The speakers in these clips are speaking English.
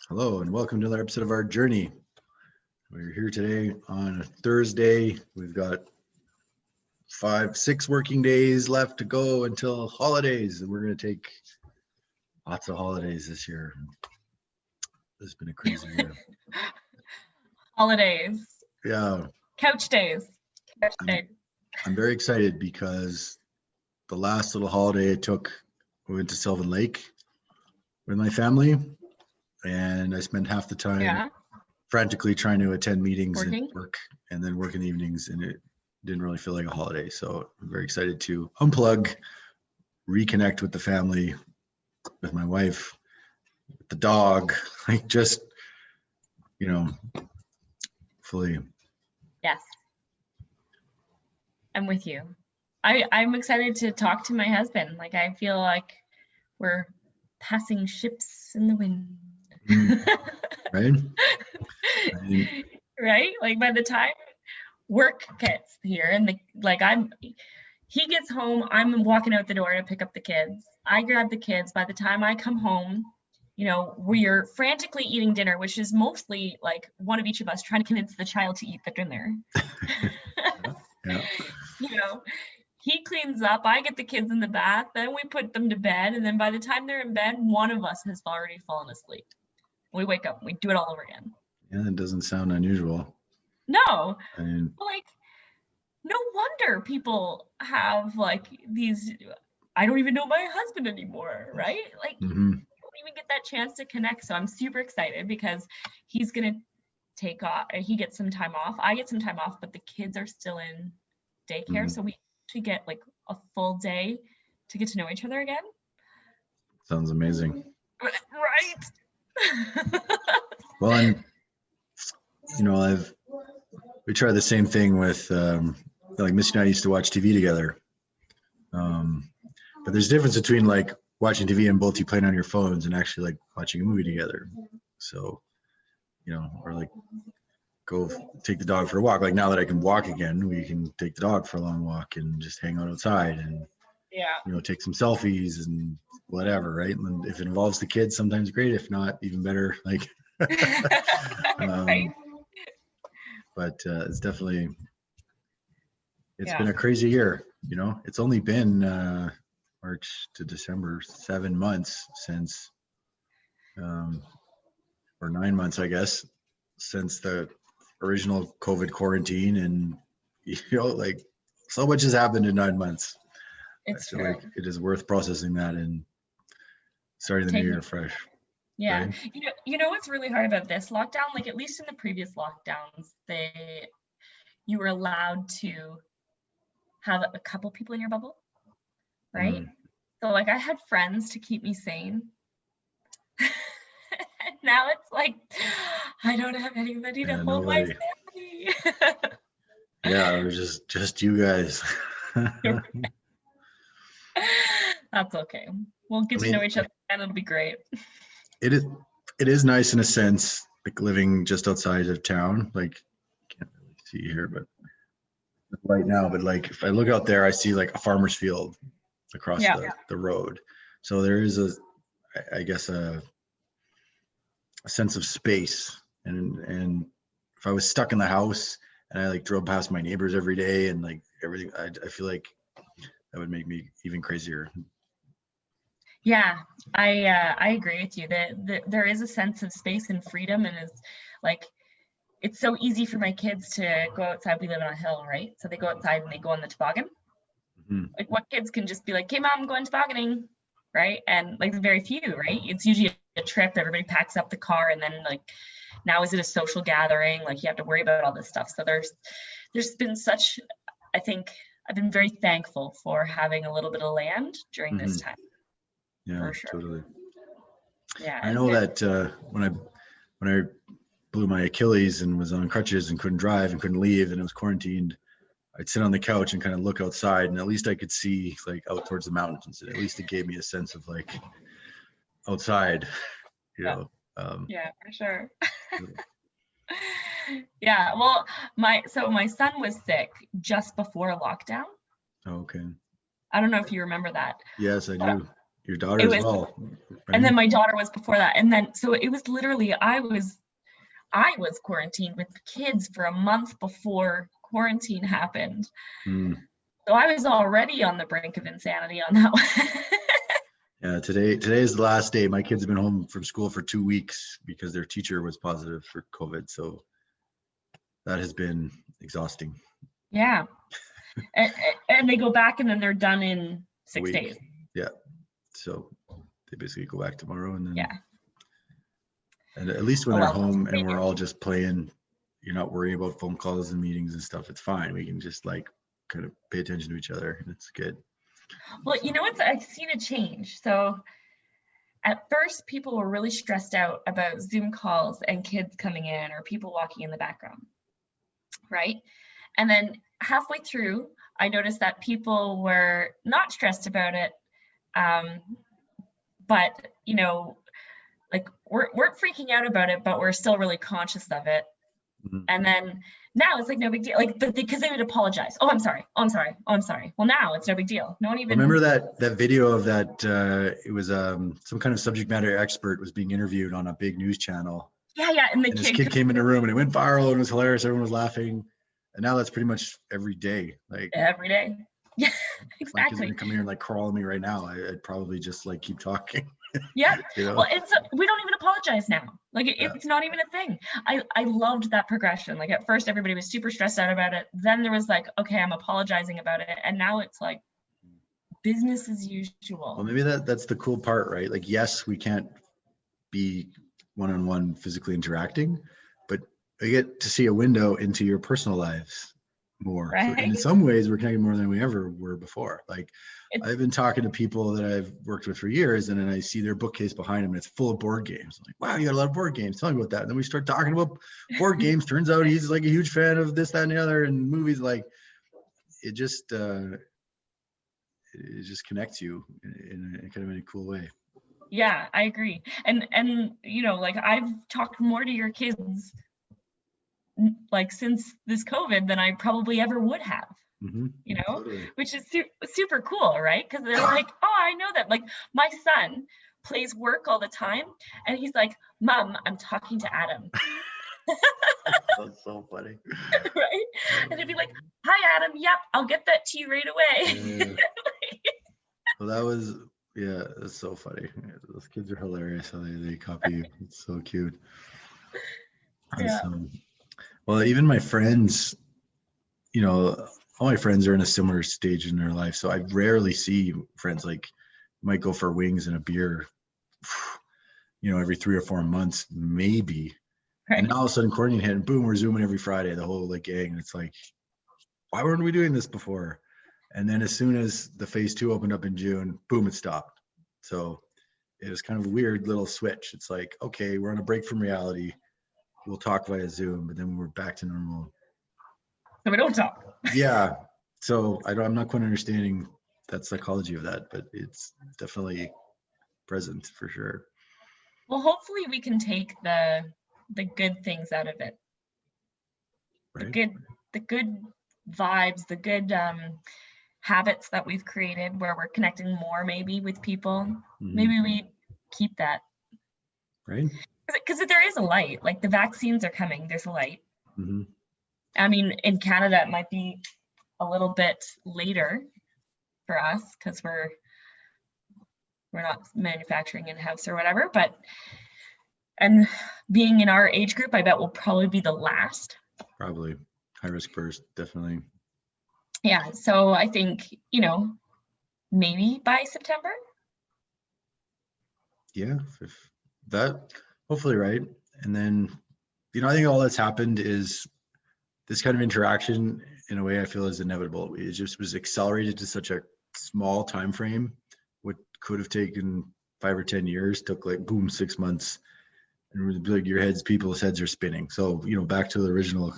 Hello and welcome to another episode of our journey. We're here today on a Thursday. We've got 6 working days left to go until holidays, and we're going to take lots of holidays this year. It's been a crazy year. Holidays. Yeah. Couch days. I'm very excited because the last little holiday I took, we went to Sylvan Lake with my family. And I spent half the time frantically trying to attend meetings and work, and then work in the evenings, and it didn't really feel like a holiday. So I'm very excited to unplug, reconnect with the family, with my wife, with the dog, like just, fully. Yes. I'm with you. I'm excited to talk to my husband. Like, I feel like we're passing ships in the wind. Right? Right? Like, by the time work gets here and he gets home, I'm walking out the door to pick up the kids. I grab the kids. By the time I come home, we're frantically eating dinner, which is mostly like one of each of us trying to convince the child to eat the dinner. Yeah. He cleans up, I get the kids in the bath, then we put them to bed, and then by the time they're in bed, one of us has already fallen asleep. We wake up, we do it all over again. Yeah, that doesn't sound unusual. No. Like, no wonder people have like these, I don't even know my husband anymore, right? Like, you don't even get that chance to connect. So I'm super excited because he's gonna take off, he gets some time off, I get some time off, but the kids are still in daycare, so we actually get like a full day to get to know each other again. Sounds amazing. Right? Well, and we try the same thing with like Missy and I used to watch TV together, but there's a difference between like watching TV and both you playing on your phones and actually like watching a movie together. So or like go take the dog for a walk. Like, now that I can walk again, we can take the dog for a long walk and just hang out outside and take some selfies and whatever, right? And if it involves the kids, sometimes great. If not, even better. Like, right? But it's definitely been a crazy year. It's only been March to December, 7 months since, or 9 months, I guess, since the original COVID quarantine, and like, so much has happened in 9 months. It's I feel like it is worth processing that and starting the new year fresh. Yeah. Right? You know what's really hard about this lockdown? Like, at least in the previous lockdowns, you were allowed to have a couple people in your bubble, right? So like, I had friends to keep me sane. And now it's like, I don't have anybody to hold my family. Yeah, it was just you guys. That's okay. We'll get to know each other and it'll be great. It is nice in a sense, like living just outside of town. Like, can't really see here, but right now, but like if I look out there, I see like a farmer's field across the road. So there is I guess a sense of space, and if I was stuck in the house and I like drove past my neighbors every day and like everything, I feel like that would make me even crazier. Yeah, I agree with you that there is a sense of space and freedom, and it's like, it's so easy for my kids to go outside. We live on a hill, right? So they go outside and they go on the toboggan. Like, what kids can just be like, "Hey, mom, I'm going tobogganing," right? And like, very few, right? It's usually a trip. Everybody packs up the car, and then like, now is it a social gathering? Like, you have to worry about all this stuff. So there's been such, I think I've been very thankful for having a little bit of land during this time. Yeah, for sure. Totally. Yeah, I know that when I blew my Achilles and was on crutches and couldn't drive and couldn't leave and I was quarantined, I'd sit on the couch and kind of look outside, and at least I could see like out towards the mountains. And at least it gave me a sense of like outside, yeah, for sure. Yeah, well, my son was sick just before lockdown. Oh, okay. I don't know if you remember that. Yes, I do. Your daughter It as was, well, and then right? my daughter was before that. And then, so it was literally, I was quarantined with kids for a month before quarantine happened. Mm. So I was already on the brink of insanity on that one. Yeah, today is the last day. My kids have been home from school for 2 weeks because their teacher was positive for COVID. So that has been exhausting. Yeah. And, and they go back and then they're done in A 6 week. days. Yeah. So they basically go back tomorrow and then Yeah. and at least when Oh, they're well, home they and we're do. all just playing, you're not worrying about phone calls and meetings and stuff. It's fine. We can just like kind of pay attention to each other and it's good. Well, you know what? I've seen a change. So at first, people were really stressed out about Zoom calls and kids coming in or people walking in the background, right? And then halfway through, I noticed that people were not stressed about it, but like we're freaking out about it, but we're still really conscious of it. Mhm. And then now it's like no big deal, like because they would apologize. Oh, I'm sorry. Oh, I'm sorry. Oh, I'm sorry. Well, now it's no big deal. No one even Remember that video of that it was some kind of subject matter expert was being interviewed on a big news channel. Yeah. And the And this kid kid came in the room and it went viral and it was hilarious. Everyone was laughing. And now that's pretty much every day. Like every day. Yeah, if my kids are exactly. gonna come here and like crawl on me right now, I'd probably just like keep talking. Yeah. You know? Well, we don't even apologize now. Like Yeah. it's not even a thing. I loved that progression. Like at first everybody was super stressed out about it. Then there was like, okay, I'm apologizing about it. And now it's like business as Well, usual. maybe that's the cool part, right? Like, yes, we can't be one-on-one physically interacting, but I get to see a window into your personal lives more. So, and in Right? some ways, we're connected more than we ever were before. Like, It's I've been talking to people that I've worked with for years, and then I see their bookcase behind them, and it's full of board games. I'm like, wow, you got a lot of board games. Tell me about that. And then we start talking about board games. Turns out he's like a huge fan of this, that, and the other, and movies. Like, it just connects you in a kind of in a cool way. yeah, I agree. And like I've talked more to your kids like since this COVID than I probably ever would have. Mm-hmm. Totally. Which is super cool, right? Because they're like, oh, I know that. Like my son plays work all the time, and he's like, Mom, I'm talking to Adam. That's so funny. Right? And he'd be like, hi, Adam. Yep, I'll get that to you right away. Yeah. Well, that's so funny. Those kids are hilarious how they copy you. It's so cute. Yeah. Well, even my friends, all my friends are in a similar stage in their life. So I rarely see friends like might go for wings and a beer, every 3 or 4 months, maybe. Right. And now all of a sudden quarantine hit and boom, we're Zooming every Friday, the whole like gang. And it's like, why weren't we doing this before? And then as soon as the phase 2 opened up in June, boom, it stopped. So it was kind of a weird little switch. It's like, okay, we're on a break from reality. We'll talk via Zoom, but then we're back to normal. So we don't talk. Yeah. So I'm not quite understanding that psychology of that, but it's definitely present for sure. Well, hopefully we can take the good things out of it. Right. The good vibes, the good habits that we've created where we're connecting more maybe with people. Mm-hmm. Maybe we keep that. Right. Because there is a light, like the vaccines are coming, there's a light. Mm-hmm. I mean, in Canada, it might be a little bit later for us because we're not manufacturing in-house or whatever, and being in our age group, I bet will probably be the last. Probably high risk first, definitely. Yeah, so I think, maybe by September. Yeah, if that, hopefully, right. And then, I think all that's happened is this kind of interaction in a way I feel is inevitable. It just was accelerated to such a small time frame. What could have taken 5 or 10 years took like boom 6 months, and like people's heads are spinning. So back to the original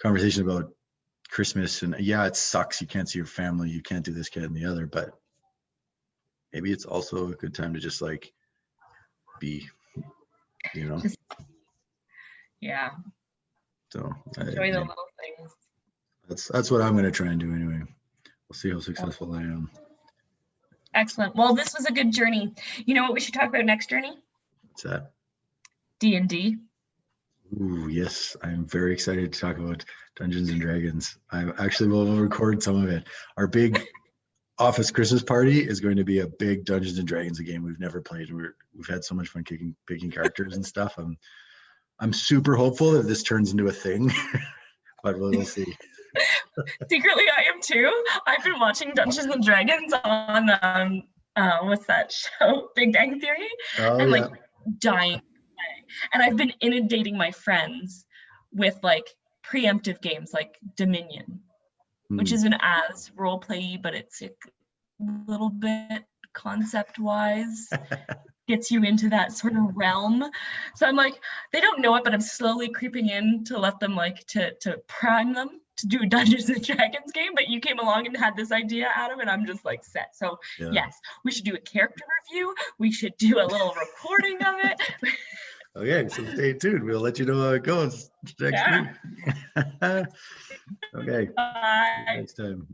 conversation about Christmas, and yeah, it sucks. You can't see your family. You can't do this, can't and the other. But maybe it's also a good time to just like be, Just, yeah. So enjoy the little things. That's what I'm going to try and do anyway. We'll see how successful I am. Excellent. Well, this was a good journey. You know what we should talk about next journey? What's that? D&D. Ooh, yes, I'm very excited to talk about Dungeons and Dragons. I actually will record some of it. Our big office Christmas party is going to be a big Dungeons and Dragons, a game we've never played. We've had so much fun picking characters and stuff. I'm super hopeful that this turns into a thing, but we'll see. Secretly, I am too. I've been watching Dungeons and Dragons on what's that show, Big Bang Theory, Oh, and yeah. like dying. And I've been inundating my friends with like preemptive games like Dominion, which isn't as role play, but it's a little bit concept wise. Gets you into that sort of realm. So I'm like, they don't know it, but I'm slowly creeping in to let them like to prime them to do a Dungeons and Dragons game. But you came along and had this idea, Adam, and I'm just like set. So Yeah. yes, we should do a character review. We should do a little recording of it. Okay, so stay tuned. We'll let you know how it goes next week. Okay. Bye. Next time.